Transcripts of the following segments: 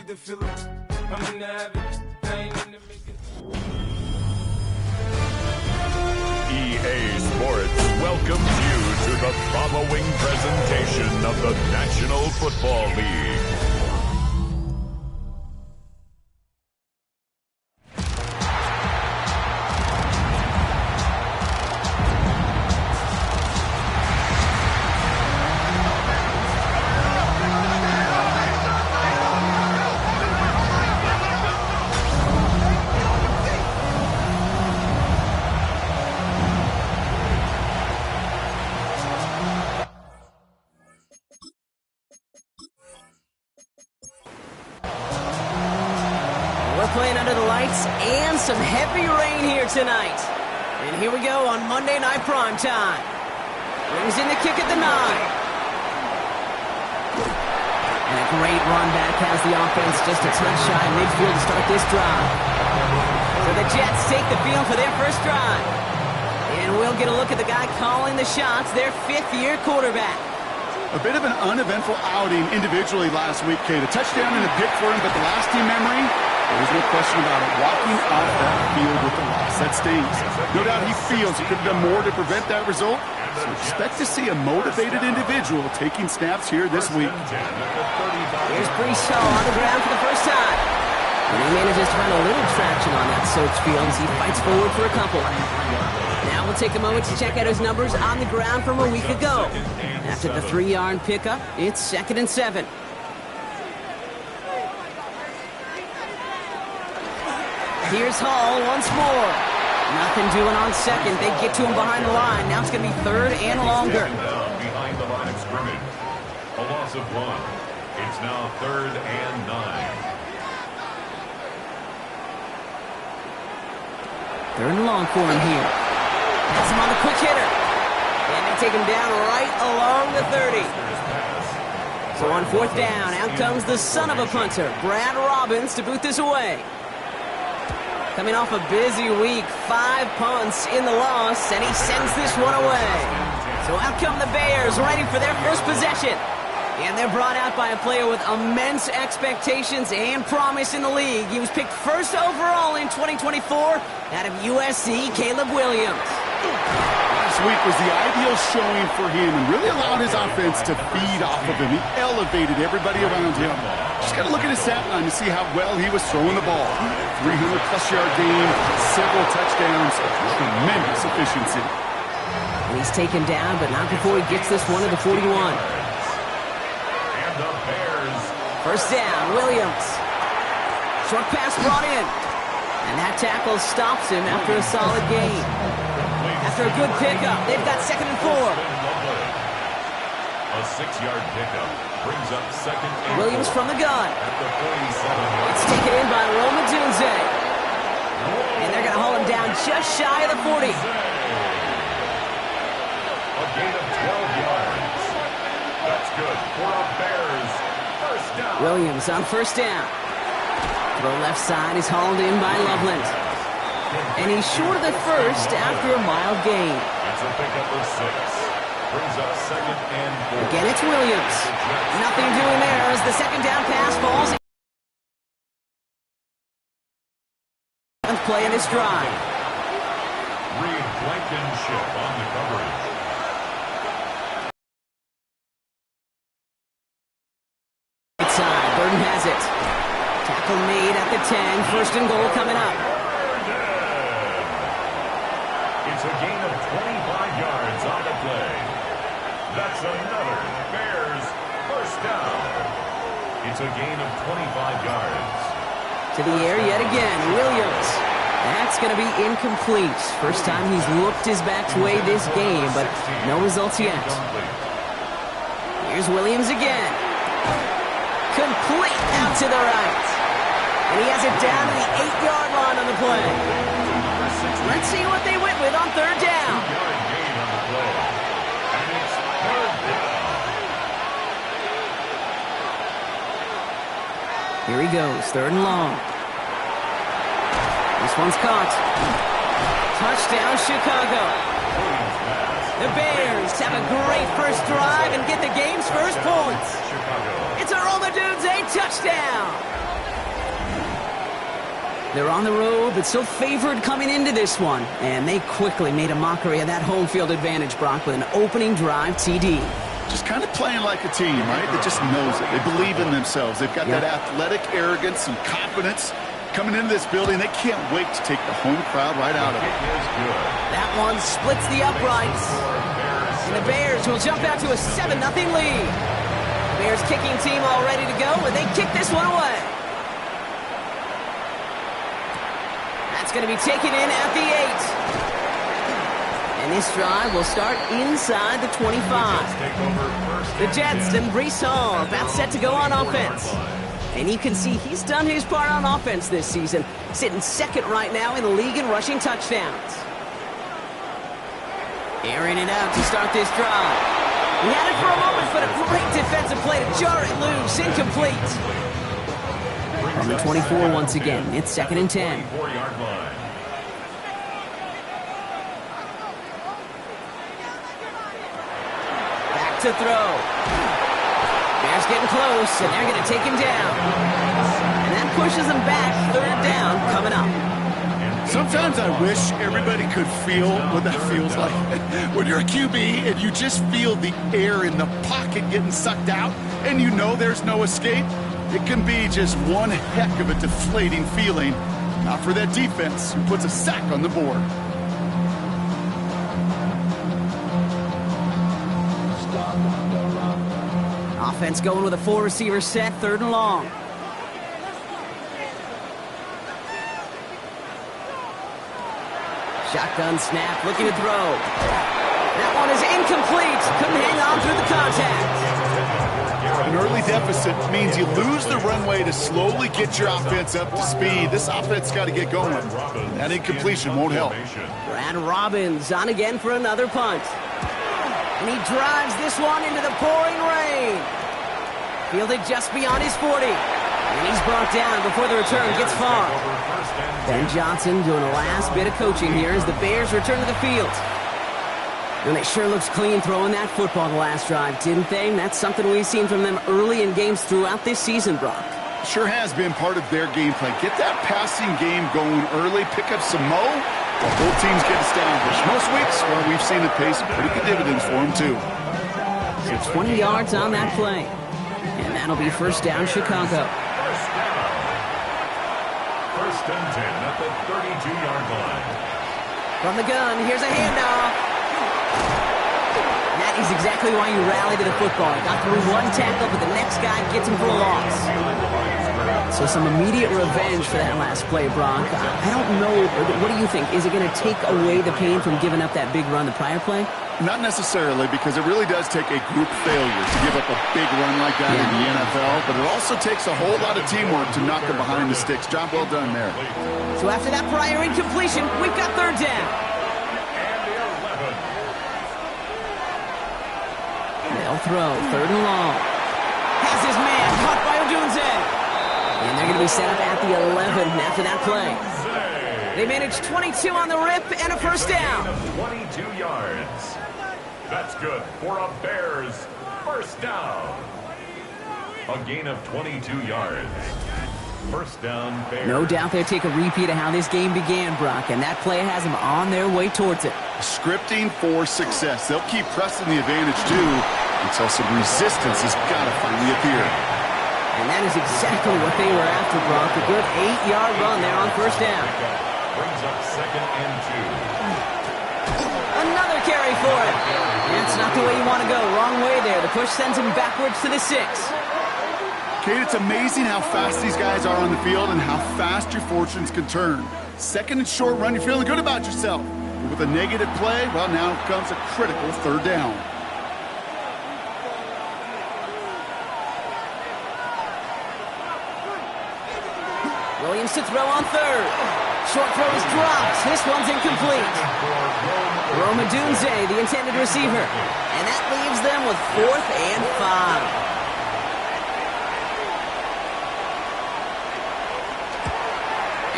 the feeling. I'm in the habit. I ain't in the making. EA Sports welcomes you to the following presentation of the National Football League. Playing under the lights and some heavy rain here tonight. And here we go on Monday Night Primetime. Brings in the kick at the 9. And a great run back has the offense just a touch shy of midfield to start this drive. So the Jets take the field for their first drive. And we'll get a look at the guy calling the shots, their fifth-year quarterback. A bit of an uneventful outing individually last week, Kate. A touchdown and a pick for him, but the last team memory, there's no question about it. Walking off that field with the loss, that stings. No doubt he feels he could have done more to prevent that result. So expect to see a motivated individual taking snaps here this week. Here's Breece Hall on the ground for the first time. And he manages to find a little traction on that soaked field as he fights forward for a couple. Now we'll take a moment to check out his numbers on the ground from a week ago. After the 3-yard pickup, it's 2nd and 7. Here's Hall once more. Nothing doing on second. They get to him behind the line. Now it's going to be 3rd and longer. Behind the line of scrimmage. A loss of 1. It's now 3rd and 9. 3rd and long for him here. That's him on the quick hitter. And they take him down right along the 30. So on 4th down, out comes the son of a punter, Brad Robbins, to boot this away. Coming off a busy week, 5 punts in the loss, and he sends this one away. So out come the Bears, ready for their first possession. And they're brought out by a player with immense expectations and promise in the league. He was picked 1st overall in 2024 out of USC, Caleb Williams. Last week was the ideal showing for him and really allowed his offense to feed off of him. He elevated everybody around him. Just got to look at his stat line to see how well he was throwing the ball. 300-plus yard game, several touchdowns, tremendous efficiency. And he's taken down, but not before he gets this one to the 41. And the Bears. 1st down, Williams. Short pass brought in. And that tackle stops him after a solid gain. After a good pickup, they've got 2nd and 4. A 6-yard pickup brings up 2nd and 4. Williams from the gun. At the 47. It's taken in by Roma Dunze. And they're going to haul him down just shy of the 40. A gain of 12 yards. That's good for our Bears. 1st down. Williams on 1st down. To the left side is hauled in by Loveland. And he's short of the 1st after a mild gain. It's a pickup of 6. Brings up 2nd and 4. Again, it's Williams. Nothing doing there as the 2nd down pass falls. 7th play in this drive. Reed Blankenship on the coverage. Right side, Burton has it. Tackle made at the 10. 1st and goal coming up. It's a gain of 25 yards on the play. That's another Bears 1st down. It's a gain of 25 yards. To the air yet again, Williams. That's going to be incomplete. First time he's looked his back's way this game, but no results yet. Here's Williams again. Complete out to the right. And he has it down to the 8-yard line on the play. Let's see what they went with on 3rd down. Here he goes, 3rd and long. This one's caught. Touchdown, Chicago. The Bears have a great first drive and get the game's first points. It's a Roma Dunze touchdown. They're on the road, but still favored coming into this one. And they quickly made a mockery of that home field advantage, Brock, with an opening drive TD. Just kind of playing like a team, right? That just knows it. They believe in themselves. They've got that athletic arrogance and confidence. Coming into this building, they can't wait to take the home crowd right out of it. That one splits the uprights. And the Bears will jump out to a 7-0 lead. Bears kicking team all ready to go, and they kick this one away. That's going to be taken in at the 8. And this drive will start inside the 25. The Jets and Breece Hall are about set to go on offense. And you can see he's done his part on offense this season, sitting second right now in the league in rushing touchdowns. Airing it out to start this drive. He had it for a moment, but a great defensive play to jar it loose, incomplete. From the 24 once again, it's 2nd and 10. Back to throw. Bears getting close, and they're going to take him down. And that pushes them back. 3rd down coming up. Sometimes I wish everybody could feel what that feels like. When you're a QB and you just feel the air in the pocket getting sucked out and you know there's no escape, it can be just one heck of a deflating feeling. Not for that defense who puts a sack on the board. Offense going with a 4-receiver set, 3rd and long. Shotgun snap, looking to throw. That one is incomplete. Couldn't hang on through the contact. An early deficit means you lose the runway to slowly get your offense up to speed. This offense got to get going. That incompletion won't help. Brad Robbins on again for another punt. And he drives this one into the pouring rain. Fielded just beyond his 40. And he's brought down before the return gets far. Ben Johnson doing a last bit of coaching here as the Bears return to the field. And it sure looks clean throwing that football the last drive, didn't they? That's something we've seen from them early in games throughout this season, Brock. Sure has been part of their game plan. Get that passing game going early, pick up some mo, while both teams get established. Most weeks, well, we've seen it pay some pretty good dividends for them, too. So 20 yards on that play. And that'll be 1st down, Chicago. First and 10 at the 32-yard line. From the gun, here's a handoff. And that is exactly why you rally to the football. Got through one tackle, but the next guy gets him for a loss. So some immediate revenge for that last play, Brock. I don't know. What do you think? Is it going to take away the pain from giving up that big run the prior play? Not necessarily, because it really does take a group failure to give up a big run like that in the NFL, but it also takes a whole lot of teamwork to knock them behind the sticks. Job well done there. So after that prior incompletion, we've got 3rd down. They'll throw, 3rd and long. Has his man, caught by Odunze. And they're going to be set up at the 11 after that play. They managed 22 on the rip and a 1st down. 22 yards. That's good for a Bears 1st down. A gain of 22 yards. 1st down, Bears. No doubt they'll take a repeat of how this game began, Brock, and that play has them on their way towards it. Scripting for success. They'll keep pressing the advantage, too, until some resistance has got to finally appear. And that is exactly what they were after, Brock. A good 8-yard run there on 1st down. Brings up 2nd and 2. Another carry for him. That's not the way you want to go. Wrong way there. The push sends him backwards to the 6. Kate, it's amazing how fast these guys are on the field and how fast your fortunes can turn. 2nd and short run, you're feeling good about yourself. But with a negative play, well, now comes a critical 3rd down. Williams to throw on 3rd. Short throw is dropped. This one's incomplete. Rome Odunze, the intended receiver. And that leaves them with 4th and 5.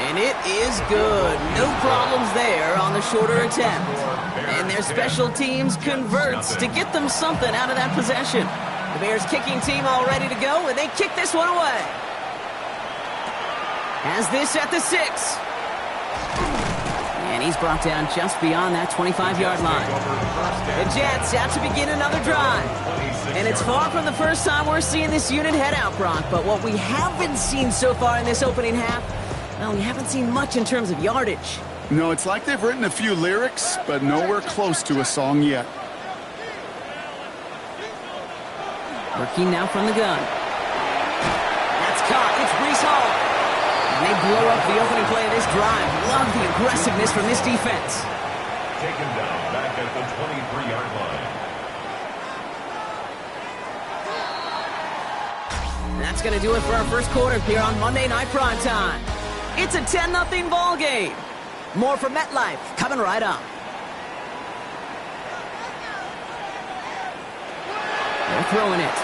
And it is good. No problems there on the shorter attempt. And their special teams converts to get them something out of that possession. The Bears kicking team all ready to go, and they kick this one away. Has this at the 6. And he's brought down just beyond that 25-yard line. The Jets out to begin another drive. And it's far from the first time we're seeing this unit head out, Brock. But what we haven't seen so far in this opening half, well, we haven't seen much in terms of yardage. No, it's like they've written a few lyrics, but nowhere close to a song yet. Working now from the gun. That's caught. It's Breece Hall. And they blow up the opening play of this drive. Love the aggressiveness from this defense. Taken down back at the 23-yard line. That's going to do it for our first quarter here on Monday Night Primetime. It's a 10-0 ball game. More from MetLife coming right up. They're throwing it.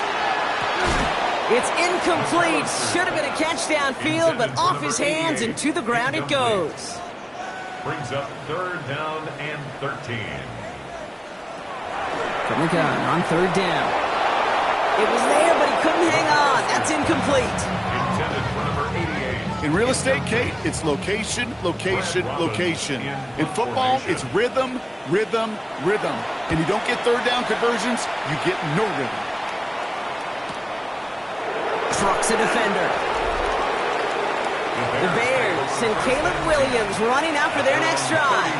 It's incomplete. Should have been a catch downfield, but off his hands and to the ground it goes. Brings up 3rd down and 13. From the gun on 3rd down. It was there, but he couldn't hang on. That's incomplete. Intended for number 88. In real estate, Kate, it's location, location, location. In football, it's rhythm, rhythm, rhythm. And you don't get 3rd down conversions, you get no rhythm. Trucks a defender. The Bears and Caleb Williams running out for their next drive.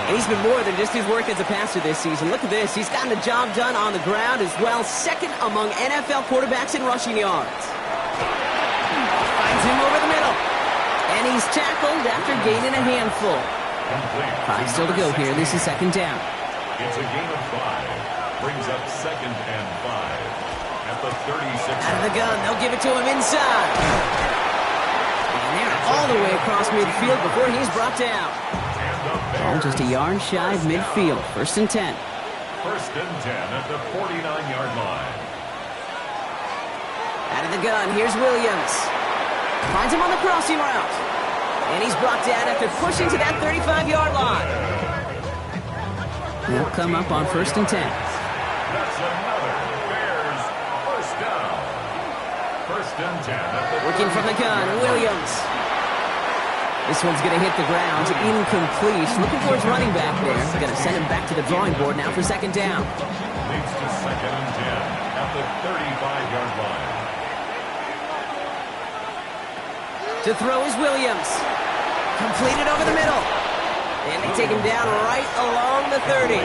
And he's been more than just his work as a passer this season. Look at this. He's gotten the job done on the ground as well. 2nd among NFL quarterbacks in rushing yards. Finds him over the middle. And he's tackled after gaining a handful. 5 still to go here. This is 2nd down. It's a gain of 5. Brings up 2nd and 5. At the 36. Out of the gun. They'll give it to him inside. And they're all the way across midfield before he's brought down. Ball just a yard shy of midfield. 1st and 10. 1st and 10 at the 49-yard line. Out of the gun. Here's Williams. Finds him on the crossing route. And he's brought down after pushing to that 35-yard line. They'll come up on 1st and 10. That's another Bears 1st down. 1st and 10 at the Working from the gun. Williams. This one's going to hit the ground. Incomplete. Looking for his running back there. Going to send him back to the drawing board now for 2nd down. Leads to 2nd and 10 at the 35-yard line. To throw is Williams. Completed over the middle. And they take him down right along the 30.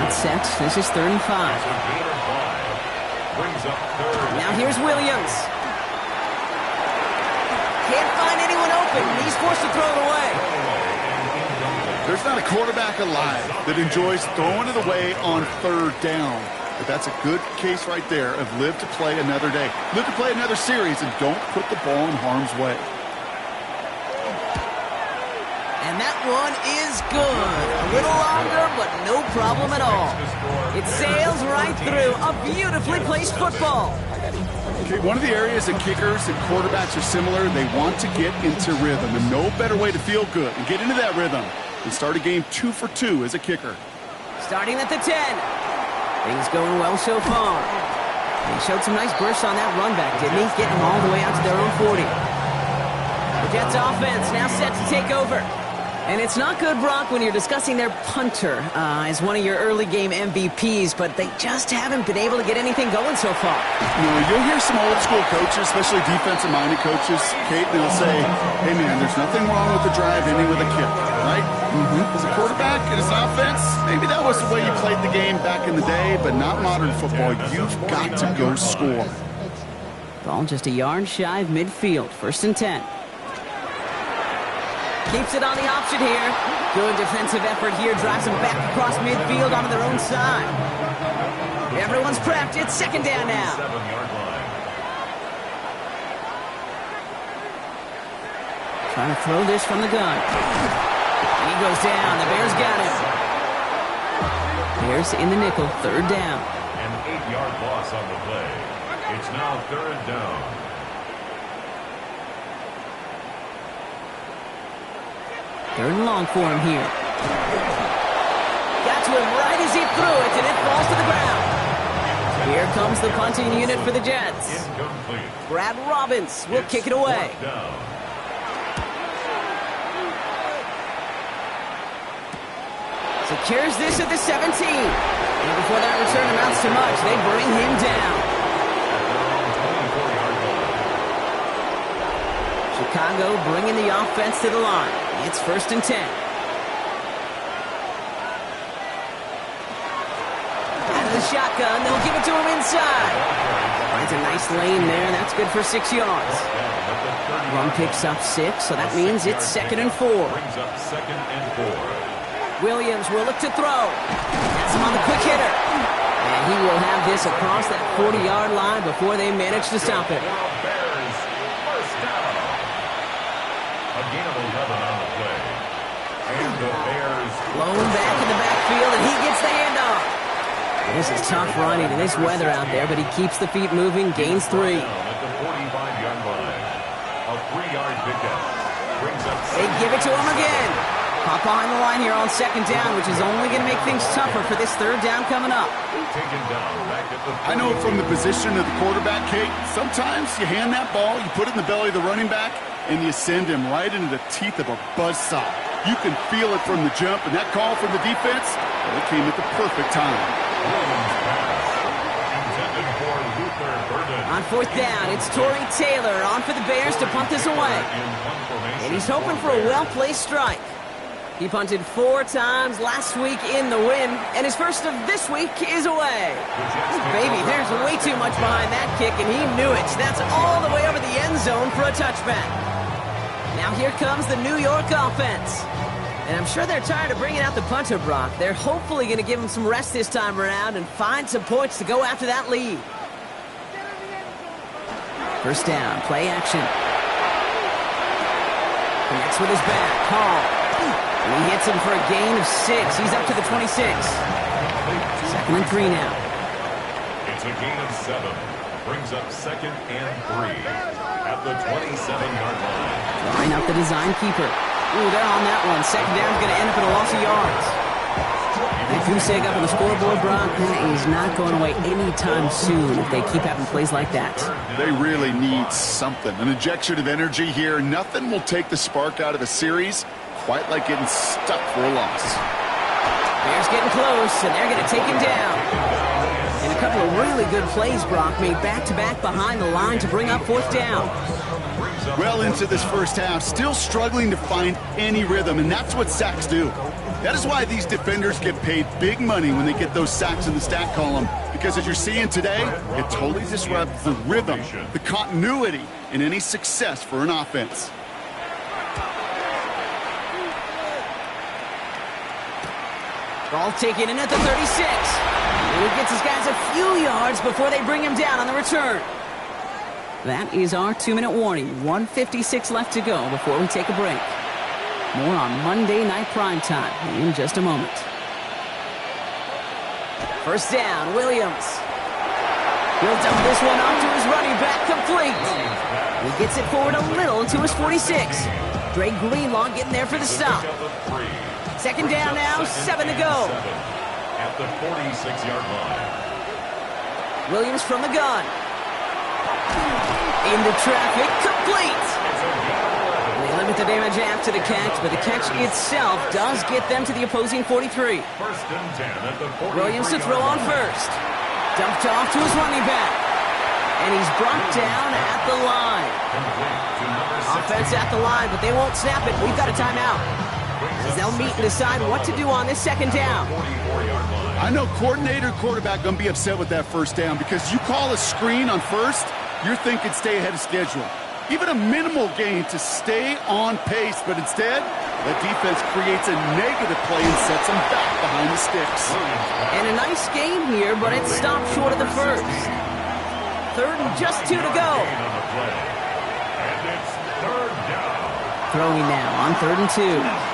That's set. This is 3rd and 5. It's a gain of 5. Brings up 3rd. Now here's Williams. Can't find anyone open. He's forced to throw it away. There's not a quarterback alive that enjoys throwing it away on 3rd down. But that's a good case right there of live to play another day. Live to play another series and don't put the ball in harm's way. And that one is good. A little longer, but no problem at all. It sails right through. A beautifully placed football. Okay, one of the areas that kickers and quarterbacks are similar, they want to get into rhythm. And no better way to feel good and get into that rhythm than start a game 2 for 2 as a kicker. Starting at the 10. Things going well so far. He showed some nice bursts on that run back, didn't he? Getting them all the way out to their own 40. The Jets offense now set to take over. And it's not good, Brock, when you're discussing their punter as one of your early game MVPs, but they just haven't been able to get anything going so far. You know, you'll hear some old school coaches, especially defensive-minded coaches, Kate, they'll say, hey, man, there's nothing wrong with the drive ending with a kick, right? As a quarterback in his offense, maybe that was the way you played the game back in the day, but not modern football. You've got to go score. Ball just a yard shy of midfield. 1st and 10. Keeps it on the option here. Good defensive effort here. Drives them back across midfield onto their own side. Everyone's prepped. It's 2nd down now. 7-yard line. Trying to throw this from the gun. He goes down. The Bears got him. Bears in the nickel. 3rd down. An 8-yard loss on the play. It's now 3rd down. 3rd and long for him here. Got to him right as he threw it, and it falls to the ground. Here comes the punting unit for the Jets. Incomplete. Brad Robbins will kick it away. Fourth down. Secures this at the 17. And before that return amounts to much, they bring him down. Chicago bringing the offense to the line. It's 1st and 10. Out of the shotgun, they'll give it to him inside. Finds a nice lane there, and that's good for 6 yards. Run picks up 6, so that means it's 2nd and 4. Brings up 2nd and 4. Williams will look to throw. Has him on the quick hitter. And he will have this across that 40-yard line before they manage to stop it. Bears, first down. A gain of 11 on the play. And the Bears Blown back in the backfield, and he gets the handoff. This is tough running in this weather out there, but he keeps the feet moving, gains 3. down at the 45-yard line. A 3-yard pickup. Brings up They give it to him again. Pop behind the line here on 2nd down, which is only going to make things tougher for this 3rd down coming up. taken down back at the I know from the position of the quarterback, Kate, sometimes you hand that ball, you put it in the belly of the running back, and you send him right into the teeth of a buzzsaw. You can feel it from the jump, and that call from the defense, well, it came at the perfect time. Williams pass. Intended for Luther Burden. On 4th down, it's Torrey Taylor on for the Bears to punt this away. In one formation. And he's hoping for a well-placed strike. He punted 4 times last week in the win, and his first of this week is away. Baby, there's way too much behind that kick, and he knew it. That's all the way over the end zone for a touchback. Now here comes the New York offense. And I'm sure they're tired of bringing out the punter, Brock. They're hopefully going to give him some rest this time around and find some points to go after that lead. First down, play action. Connects with his back, Hall. And he hits him for a gain of 6. He's up to the 26. 2nd and 3 now. It's a gain of 7. Brings up 2nd and 3 at the 27-yard line. Drawing up the design keeper. Ooh, they're on that one. 2nd down's going to end up at a loss of yards. That goose egg up on the scoreboard, Brock, that is not going away anytime soon if they keep having plays like that. They really need something. An injection of energy here. Nothing will take the spark out of a series quite like getting stuck for a loss. Bears getting close, and they're going to take him down. And a couple of really good plays, Brock, made back-to-back behind the line to bring up 4th down. Well into this first half, still struggling to find any rhythm, and that's what sacks do. That is why these defenders get paid big money when they get those sacks in the stat column, because as you're seeing today, it totally disrupts the rhythm, the continuity, and any success for an offense. Ball taken in at the 36. And he gets his guys a few yards before they bring him down on the return. That is our 2-minute warning. 1:56 left to go before we take a break. More on Monday Night Primetime in just a moment. First down, Williams. He'll dump this one off to his running back, complete. He gets it forward a little to his 46. Dre Greenlaw getting there for the stop. 2nd down now, 7 to go. At the 46-yard line. Williams from the gun. Into traffic, complete. They limit the damage after the catch, but the catch itself does get them to the opposing 43. 1st and 10 at the 43. Williams to throw on first. Dumped off to his running back. And he's brought down at the line. Offense at the line, but they won't snap it. We've got a timeout. As they'll meet and decide what to do on this 2nd down. I know coordinator quarterback going to be upset with that first down because you call a screen on first, you're thinking stay ahead of schedule. Even a minimal gain to stay on pace, but instead, the defense creates a negative play and sets them back behind the sticks. And a nice game here, but it stopped short of the first. 3rd and just 2 to go. And it's 3rd down. Throwing now on 3rd and 2.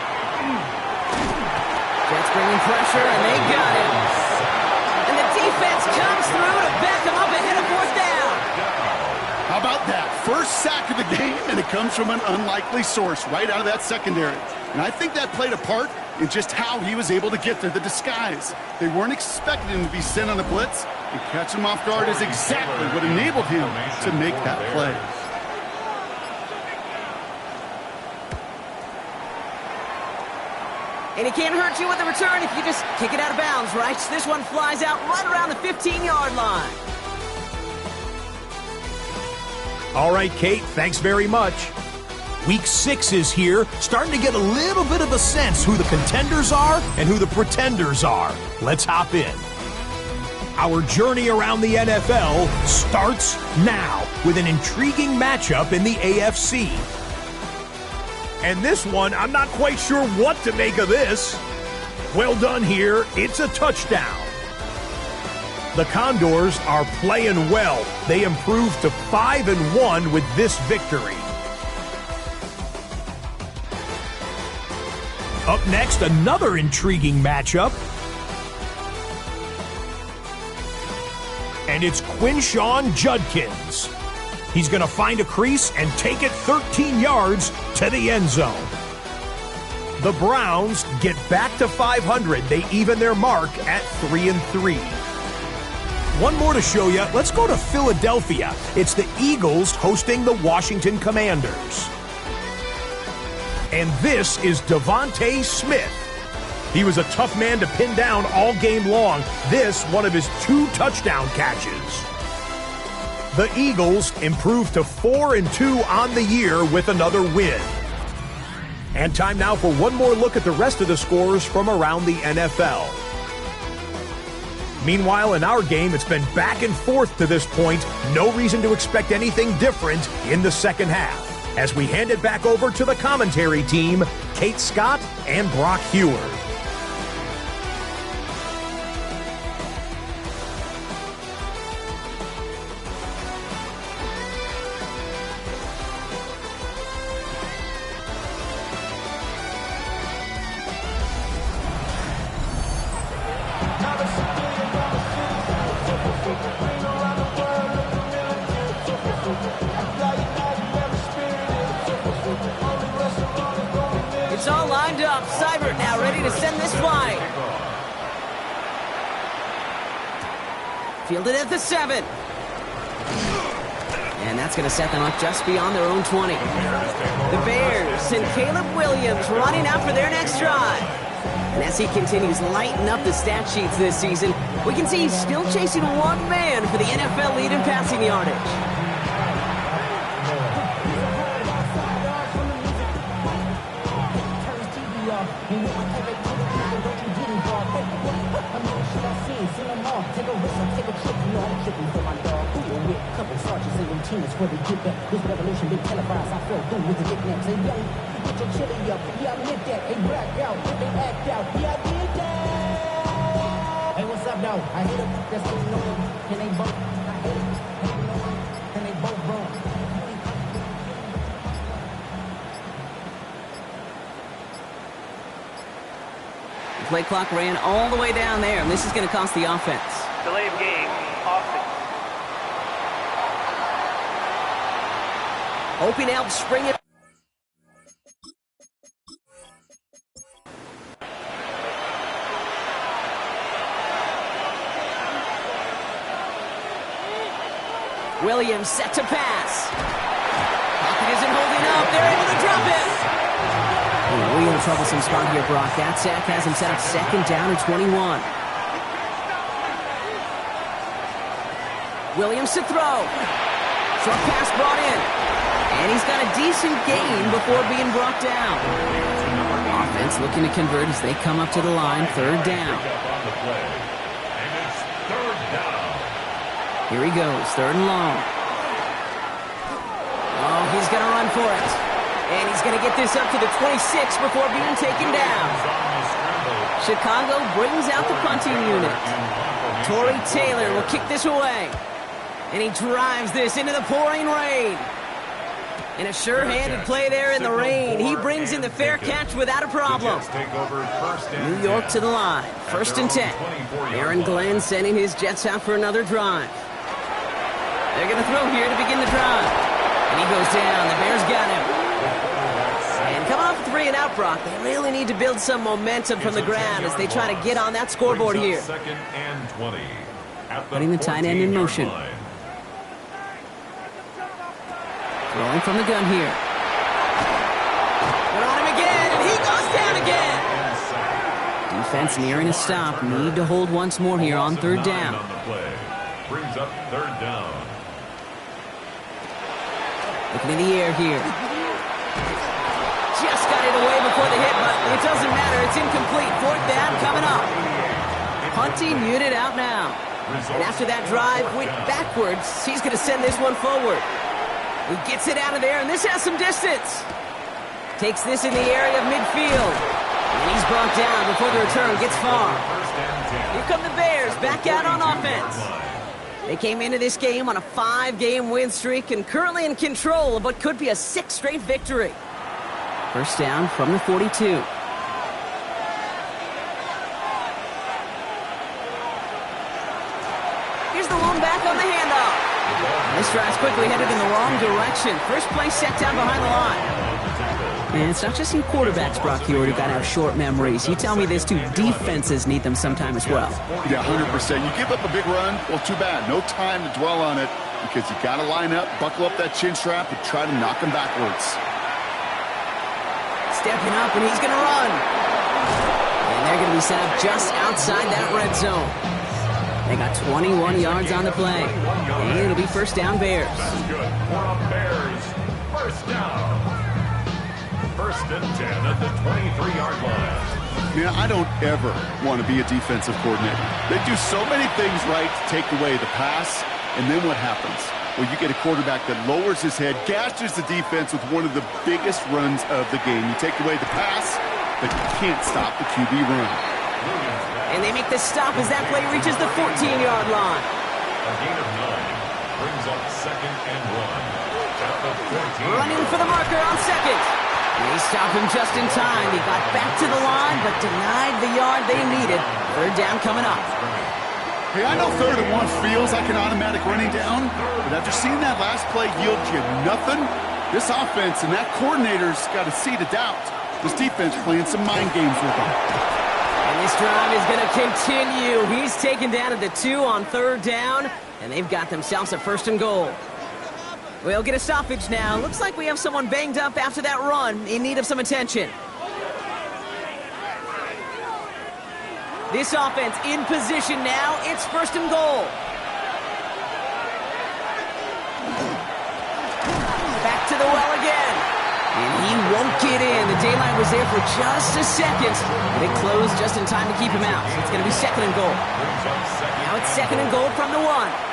Jets bringing pressure, and they got him. And the defense comes through to back him up ahead of 4th down. How about that? First sack of the game, and it comes from an unlikely source right out of that secondary. And I think that played a part in just how he was able to get there, the disguise. They weren't expecting him to be sent on a blitz, And catch him off guard is exactly what enabled him to make that play. And he can't hurt you with the return if you just kick it out of bounds, right? This one flies out right around the 15-yard line. All right, Kate, thanks very much. Week 6 is here, starting to get a little bit of a sense who the contenders are and who the pretenders are. Let's hop in. Our journey around the NFL starts now with an intriguing matchup in the AFC. And this one, I'm not quite sure what to make of this. Well done here. It's a touchdown. The Condors are playing well. They improved to 5-1 with this victory. Up next, another intriguing matchup. And it's Quinshawn Judkins. He's going to find a crease and take it 13 yards to the end zone. The Browns get back to 500. They even their mark at 3-3. One more to show you. Let's go to Philadelphia. It's the Eagles hosting the Washington Commanders. And this is Devontae Smith. He was a tough man to pin down all game long. This, one of his 2 touchdown catches. The Eagles improved to 4-2 on the year with another win. And time now for one more look at the rest of the scores from around the NFL. Meanwhile, in our game, it's been back and forth to this point. No reason to expect anything different in the second half. As we hand it back over to the commentary team, Kate Scott and Brock Heward. It's all lined up. Seibert now ready to send this flying. Fielded at the 7. And that's going to set them up just beyond their own 20. The Bears and Caleb Williams running out for their next drive. And as he continues lighting up the stat sheets this season, we can see he's still chasing one man for the NFL lead in passing yardage. For the get back, this revolution been televised. I fell through with the nicknames. Hey, young, put your chili up. Yeah, I meant that. Hey, black out. They act out. Yeah, I did that. Hey, what's up, though? I hit them. That's what you know. Can they both? I hit them. Can they both run? The play clock ran all the way down there, and this is going to cost the offense. Delay of game. Offense. Hoping out, spring it. Williams set to pass. Pocket isn't holding up. They're able to drop it. A real troublesome spot here, Brock. That sack has him set up second down and 21. Williams to throw. Short pass brought in. And he's got a decent gain before being brought down. Offense looking to convert as they come up to the line. Third down. Here he goes. Third and long. Oh, he's going to run for it. And he's going to get this up to the 26 before being taken down. Chicago brings out the punting unit. Torrey Taylor will kick this away. And he drives this into the pouring rain. And a sure-handed play there in the rain. He brings in the fair catch without a problem. New York to the line. 1st and 10. Aaron Glenn sending his Jets out for another drive. They're going to throw here to begin the drive. And he goes down. The Bears got him. And coming off a 3-and-out, Brock, they really need to build some momentum from the ground as they try to get on that scoreboard here. 2nd and 20. Putting the tight end in motion. Throwing from the gun here. They're on him again, and he goes down again. Defense nearing a stop. Need to hold once more here on third down. Brings up third down. Looking in the air here. Just got it away before the hit, but it doesn't matter. It's incomplete. Fourth down coming up. Punting unit out now. And after that drive went backwards, he's going to send this one forward. He gets it out of there, and this has some distance. Takes this in the area of midfield. And he's brought down before the return gets far. Here come the Bears back out on offense. They came into this game on a 5-game win streak and currently in control of what could be a 6th straight victory. First down from the 42. Here's the lone back on the handoff. This drive's quickly headed in the wrong direction. First play set down behind the line. And it's not just you quarterbacks, Brock Huard, who got to have short memories. You tell me this too, defenses need them sometime as well. Yeah, 100%. You give up a big run, well, too bad. No time to dwell on it because you got to line up, buckle up that chin strap, and try to knock them backwards. Stepping up, and he's going to run. And they're going to be set up just outside that red zone. They got 21 yards on the play. And it'll be first down Bears. That's good. For the Bears, first down. First and 10 at the 23-yard line. Man, I don't ever want to be a defensive coordinator. They do so many things right to take away the pass, and then what happens? Well, you get a quarterback that lowers his head, gashes the defense with one of the biggest runs of the game. You take away the pass, but you can't stop the QB run. And they make the stop as that play reaches the 14-yard line. A gain of 9 brings up second and 1. At the 14. Running for the marker on second. They stopped him just in time. He got back to the line, but denied the yard they needed. Third down coming up. Hey, I know 3rd and 1 feels like an automatic running down, but after seeing that last play yield you nothing, this offense and that coordinator's got a seed of doubt. This defense playing some mind games with them. And this drive is going to continue. He's taken down at the 2 on third down, and they've got themselves a first and goal. We'll get a stoppage now. Looks like we have someone banged up after that run in need of some attention. This offense in position now. It's first and goal. Back to the well again. And he won't get in. The daylight was there for just a second. But it closed just in time to keep him out. So it's going to be second and goal. Now it's second and goal from the 1.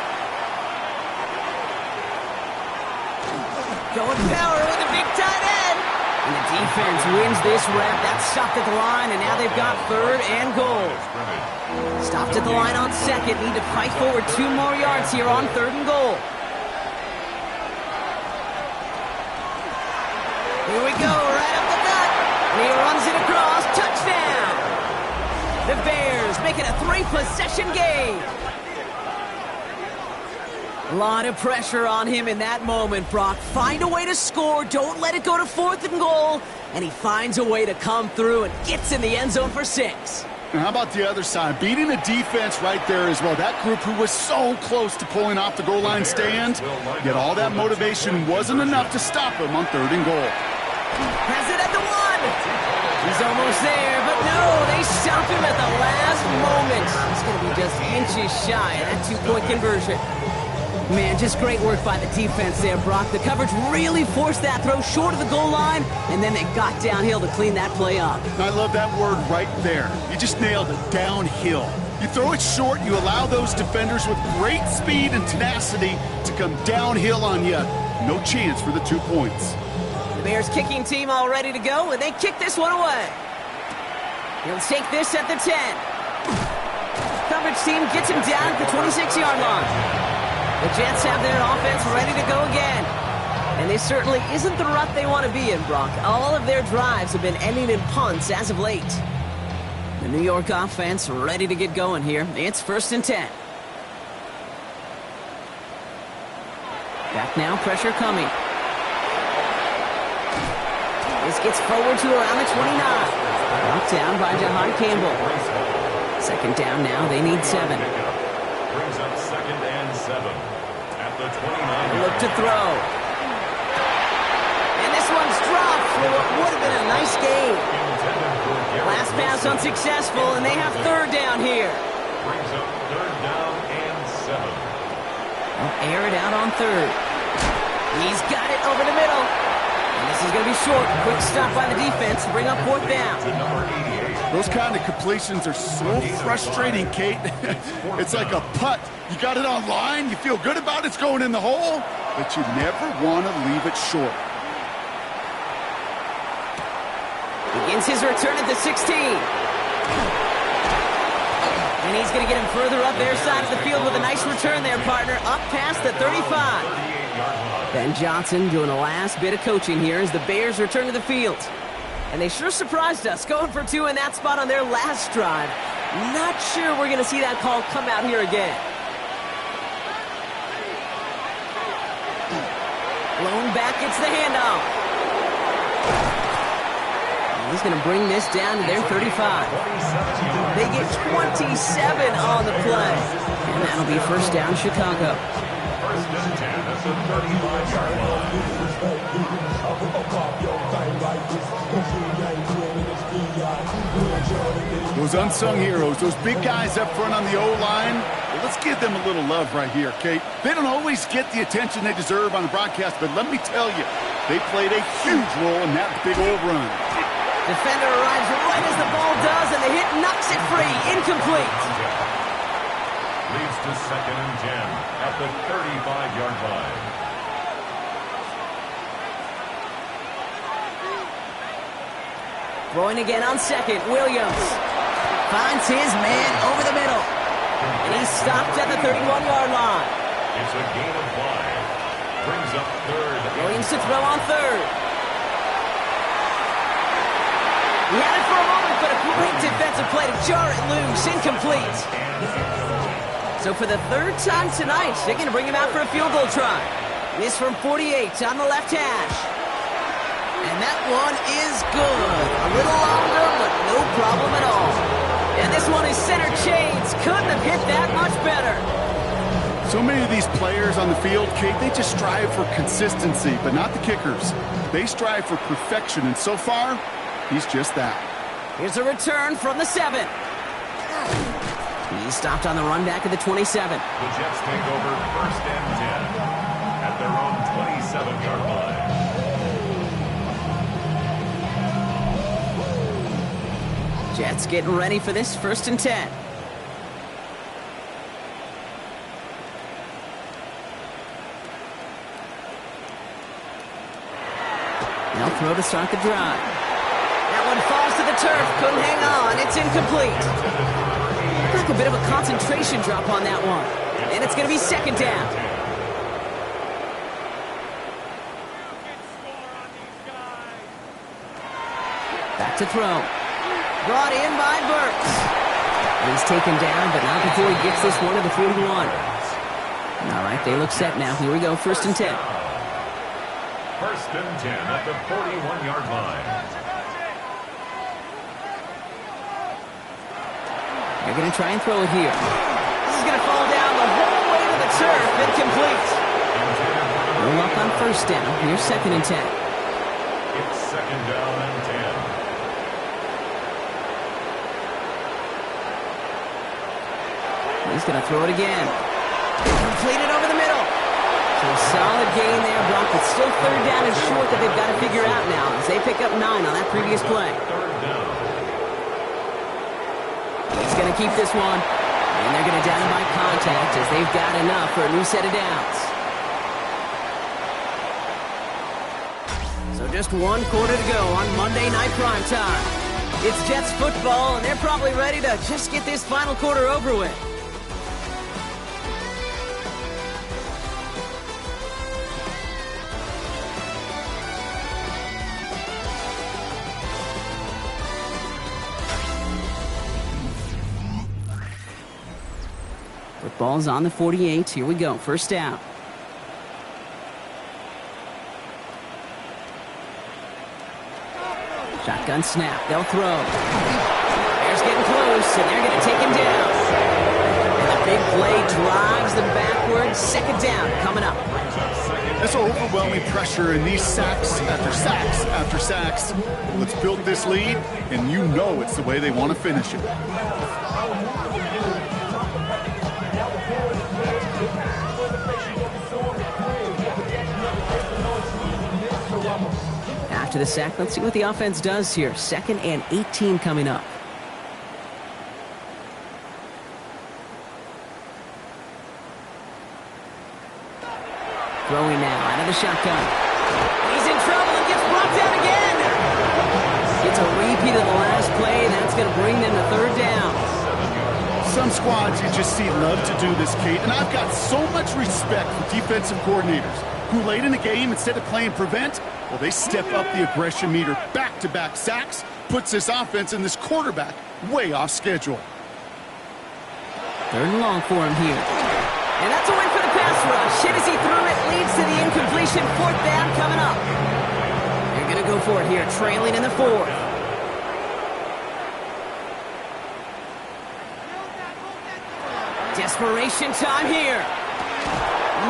Going power with a big tight end. And the defense wins this rep. That's stopped at the line, and now they've got third and goal. Stopped at the line on second. Need to fight forward 2 more yards here on third and goal. Here we go, right up the gut. And he runs it across. Touchdown. The Bears make it a 3-possession game. A lot of pressure on him in that moment, Brock. Find a way to score. Don't let it go to 4th and goal. And he finds a way to come through and gets in the end zone for 6. And how about the other side? Beating the defense right there as well. That group who was so close to pulling off the goal line stand, yet all that motivation wasn't enough to stop him on 3rd and goal. Has it at the 1. He's almost there, but no, they stop him at the last moment. He's going to be just inches shy of that 2-point conversion. Man, just great work by the defense there, Brock. The coverage really forced that throw short of the goal line, and then they got downhill to clean that play up. I love that word right there. You just nailed it, downhill. You throw it short, you allow those defenders with great speed and tenacity to come downhill on you. No chance for the 2 points. The Bears kicking team all ready to go, and they kick this one away. He'll take this at the 10. Coverage team gets him down at the 26-yard line. The Jets have their offense ready to go again. And this certainly isn't the rut they want to be in, Brock. All of their drives have been ending in punts as of late. The New York offense ready to get going here. It's first and 10. Back now, pressure coming. This gets forward to around the 29. Knocked down by Jahan Campbell. Second down now, they need 7. Brings up 7 at the 29. Look to throw. And this one's dropped for what would have been a nice gain. Last pass unsuccessful, and they have third down here. Brings up third down and 7. They'll air it out on third. He's got it over the middle. And this is going to be short. Quick stop by the defense to bring up fourth down. To number 88. Those kind of completions are so frustrating, Kate. It's like a putt. You got it on line, you feel good about it's going in the hole, but you never want to leave it short. Begins his return at the 16. And he's going to get him further up their side of the field with a nice return there, partner, up past the 35. Ben Johnson doing the last bit of coaching here as the Bears return to the field. And they sure surprised us, going for 2 in that spot on their last drive. Not sure we're going to see that call come out here again. Blown back, it's the handoff. And he's going to bring this down to their 35. They get 27 on the play. And that'll be first down, Chicago. First and 10 at the 35-yard line. Those unsung heroes, those big guys up front on the O-line, well, let's give them a little love right here, Kate. They don't always get the attention they deserve on the broadcast, but let me tell you, they played a huge role in that big old run. Defender arrives right as the ball does, and the hit knocks it free. Incomplete. Leads to second and 10 at the 35-yard line. Throwing again on second, Williams finds his man over the middle. And he's stopped at the 31-yard line. It's a gain of 5. Brings up third. Williams to throw on third. He had it for a moment, but a great defensive play to jar it loose. Incomplete. So for the third time tonight, they're going to bring him out for a field goal try. This from 48 on the left hash. And that one is good. A little longer, but no problem at all. And this one is center chains. Couldn't have hit that much better. So many of these players on the field, Kate, they just strive for consistency, but not the kickers. They strive for perfection, and so far, he's just that. Here's a return from the 7. He's stopped on the run back at the 27. The Jets take over first and 10 at their own 27-yard line. Jets getting ready for this first and 10. They'll throw to start the drive. That one falls to the turf. Couldn't hang on. It's incomplete. Like a bit of a concentration drop on that one. And it's going to be second down. Back to throw. Brought in by Burks. And he's taken down, but not before he gets this one to the 41. All right, they look set now. Here we go, first and 10. First and 10 at the 41-yard line. They're going to try and throw it here. This is going to fall down the whole way to the turf. Incomplete. No luck on first down. Here's second and 10. It's second down and 10. He's going to throw it again. Completed over the middle. So a solid gain there, Brock, but still third down and short that they've got to figure out now as they pick up 9 on that previous play. Third down. He's going to keep this one. And they're going to down him by contact as they've got enough for a new set of downs. So just 1 quarter to go on Monday Night Primetime. It's Jets football, and they're probably ready to just get this final quarter over with. Ball's on the 48. Here we go. First down. Shotgun snap. They'll throw. Bears getting close, and they're going to take him down. And the big play drives them backwards. Second down coming up. That's overwhelming pressure in these sacks after sacks after sacks. Let's build this lead, and you know it's the way they want to finish it. After the sack, let's see what the offense does here. 2nd and 18 coming up. Throwing now out of the shotgun. He's in trouble and gets brought down again. Gets a repeat of the last play. That's going to bring them to 3rd down. Some squads you just see love to do this, Kate, and I've got so much respect for defensive coordinators who late in the game, instead of playing prevent, well, they step up the aggression meter. Back-to-back sacks puts this offense and this quarterback way off schedule. 3rd and long for him here. And that's a win for the pass rush. Hit as he threw it, leads to the incompletion. 4th down coming up. They're going to go for it here, trailing in the 4th. Desperation time here.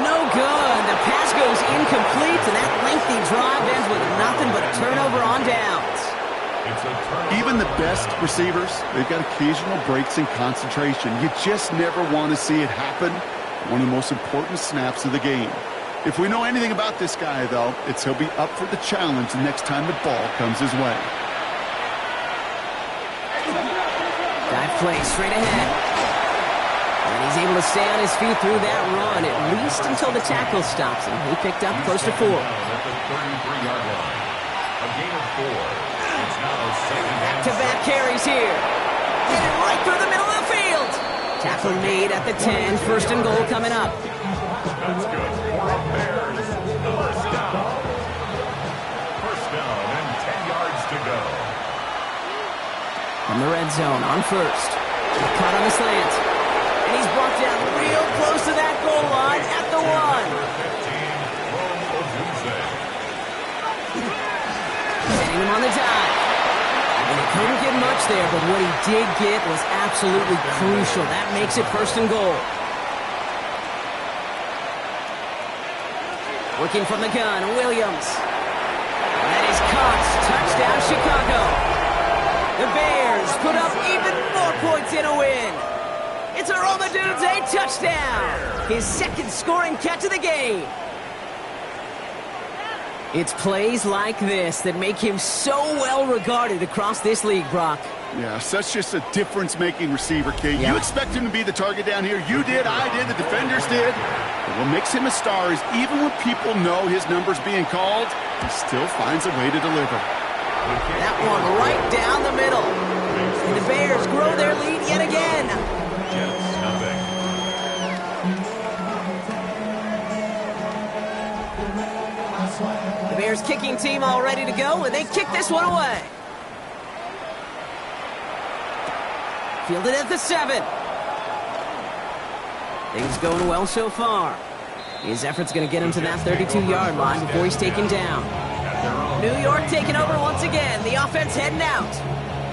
No good. The pass goes incomplete, and that lengthy drive ends with nothing but a turnover on downs. Even the best receivers, they've got occasional breaks in concentration. You just never want to see it happen. One of the most important snaps of the game. If we know anything about this guy, though, it's he'll be up for the challenge the next time the ball comes his way. Dive play straight ahead. And he's able to stay on his feet through that run, at least until the tackle stops him. He picked up close to 4. At the 33-yard line. A gain of 4. It's now 2nd and Back-to-back carries here. Get it right through the middle of the field. Tackle made at the 10. 1st and goal coming up. That's good. Bears, 1st down. 1st down and 10 yards to go. From the red zone on 1st. Caught on the slant. And he's brought down real close to that goal line at the 1. Setting him on the dive. And he couldn't get much there, but what he did get was absolutely crucial. That makes it 1st and goal. Working from the gun, Williams. And that is caught. Touchdown, Chicago. The Bears put up even more points in a win. It's a Romadudes a touchdown. His 2nd scoring catch of the game. It's plays like this that make him so well regarded across this league, Brock. Yeah, such just a difference-making receiver, Kate. Yeah. You expect him to be the target down here. You did, I did, the defenders did. But what makes him a star is even when people know his number's being called, he still finds a way to deliver. That one right down the middle. And the Bears grow their lead yet again. Jets, nothing. The Bears kicking team all ready to go, and they kick this one away. Fielded at the 7. Things going well so far. His effort's going to get him to that 32-yard line before he's taken down. New York taking over once again. The offense heading out.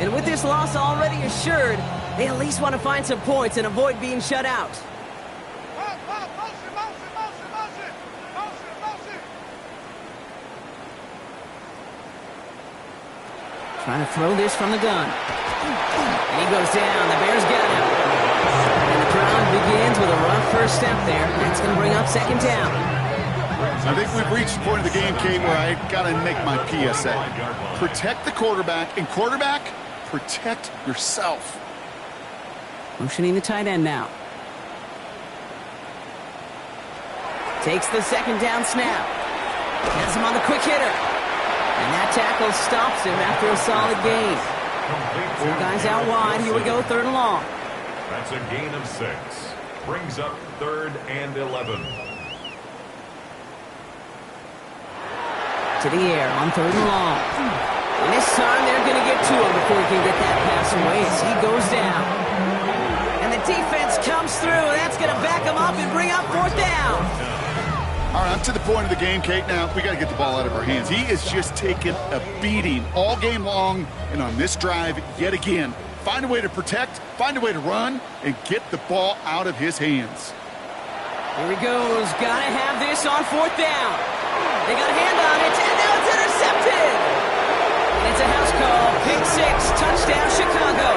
And with this loss already assured, they at least want to find some points and avoid being shut out. Trying to throw this from the gun. And he goes down. The Bears get him. And the crowd begins with a rough first step there. That's going to bring up 2nd down. I think we've reached the point of the game, Kate, where I got to make my PSA. Protect the quarterback, and quarterback, protect yourself. Motioning the tight end now. Takes the 2nd down snap. Has him on the quick hitter. And that tackle stops him after a solid gain. 4 guys out wide. Here we go, 3rd and long. That's a gain of 6. Brings up 3rd and 11. To the air on 3rd and long. And this time they're going to get to him before he can get that pass away as he goes down. And the defense comes through. That's going to back him up and bring up 4th down. All right, I'm to the point of the game, Kate. Now, we got to get the ball out of our hands. He is just taking a beating all game long. And on this drive, yet again, find a way to protect, find a way to run, and get the ball out of his hands. Here he goes. Gotta have this on fourth down. They got a hand on it, and now it's intercepted. And it's a house call. Pick 6. Touchdown, Chicago.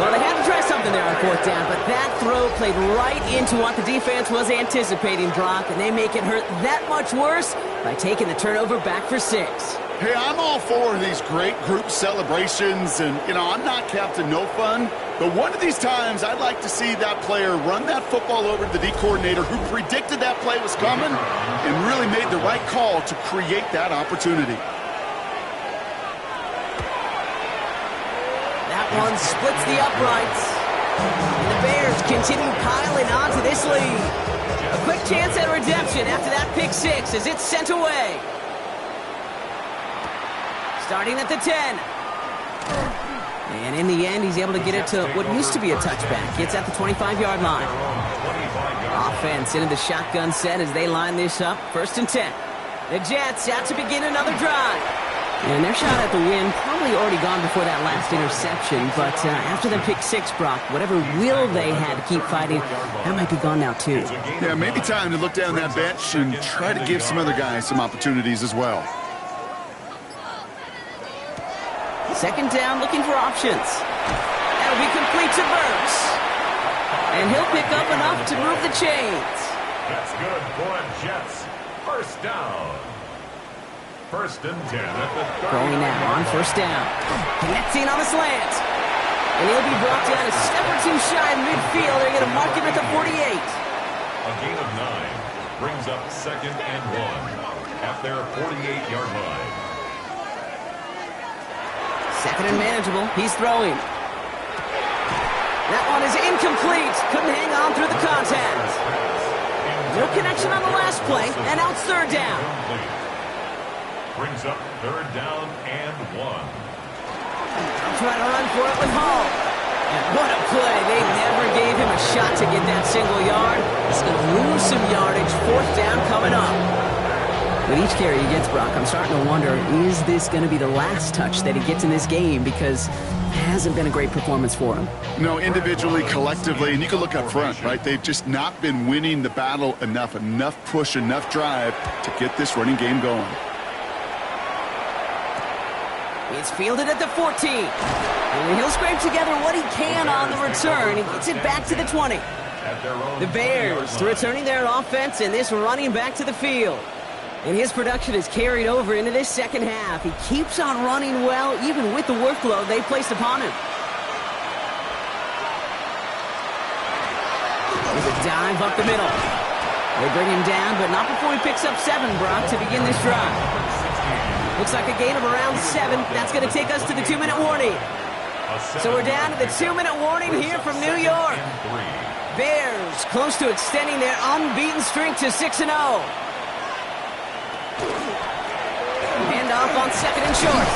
Well, they had to try something there on fourth down, but that throw played right into what the defense was anticipating, Brock, and they make it hurt that much worse by taking the turnover back for 6. Hey, I'm all for these great group celebrations, and, I'm not Captain No Fun, but one of these times I'd like to see that player run that football over to the D coordinator who predicted that play was coming and really made the right call to create that opportunity. That one splits the uprights. And the Bears continue piling on to this lead. A quick chance at redemption after that pick 6 as it's sent away. Starting at the 10. And in the end, he's able to get it to what used to be a touchback. It's at the 25-yard line. Offense into the shotgun set as they line this up. 1st and 10. The Jets out to begin another drive. And their shot at the win probably already gone before that last interception. But after the pick 6, Brock, whatever will they had to keep fighting, that might be gone now too. Yeah, maybe time to look down that bench and try to give some other guys some opportunities as well. 2nd down, looking for options. That'll be complete to Burks. And he'll pick up enough to move the chains. That's good for Jets. 1st down. 1st and 10 at the 30. Throwing now on 1st down. Connecting on the slant. And he'll be brought down a step or two shy of midfield. They're going to mark him at the 48. A gain of 9 brings up 2nd and 1 at their 48-yard line. 2nd and manageable. He's throwing. That one is incomplete. Couldn't hang on through the contact. No connection on the last play. And now it's 3rd down. Brings up 3rd down and 1. Trying to run for it with Hall. And what a play. They never gave him a shot to get that single yard. He's going to lose some yardage. 4th down coming up. With each carry he gets, Brock, I'm starting to wonder, is this going to be the last touch that he gets in this game? Because it hasn't been a great performance for him. No, individually, collectively, and you can look up front, right? They've just not been winning the battle enough push, enough drive to get this running game going. It's fielded at the 14. And he'll scrape together what he can on the return. He gets it back to the 20. The Bears returning their offense and this running back to the field. And his production is carried over into this 2nd half. He keeps on running well, even with the workload they placed upon him. With a dive up the middle. They bring him down, but not before he picks up 7, Brock, to begin this drive. Looks like a gain of around 7. That's going to take us to the 2-minute warning. So we're down to the 2-minute warning here from New York. Bears close to extending their unbeaten streak to 6-0. Handoff on 2nd and short.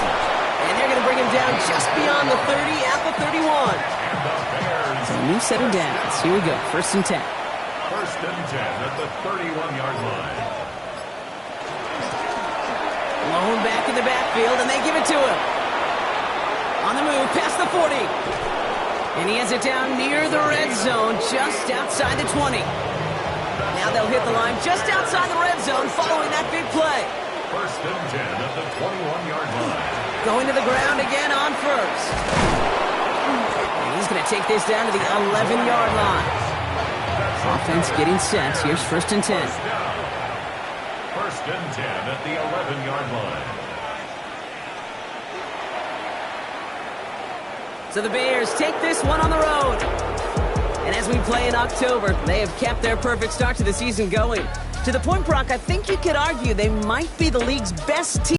And they're going to bring him down just beyond the 30 at the 31. So a new set of downs. Here we go. 1st and 10. 1st and 10 at the 31-yard line. Lone back in the backfield, and they give it to him. On the move, past the 40. And he has it down near the red zone, just outside the 20. Now they'll hit the line just outside the red zone following that big play. 1st and 10 at the 21-yard line. Going to the ground again on 1st. And he's going to take this down to the 11-yard line. Offense getting set. Here's 1st and 10. 1st and 10 at the 11-yard line. So the Bears take this one on the road. And as we play in October, they have kept their perfect start to the season going. To the point, Brock, I think you could argue they might be the league's best team.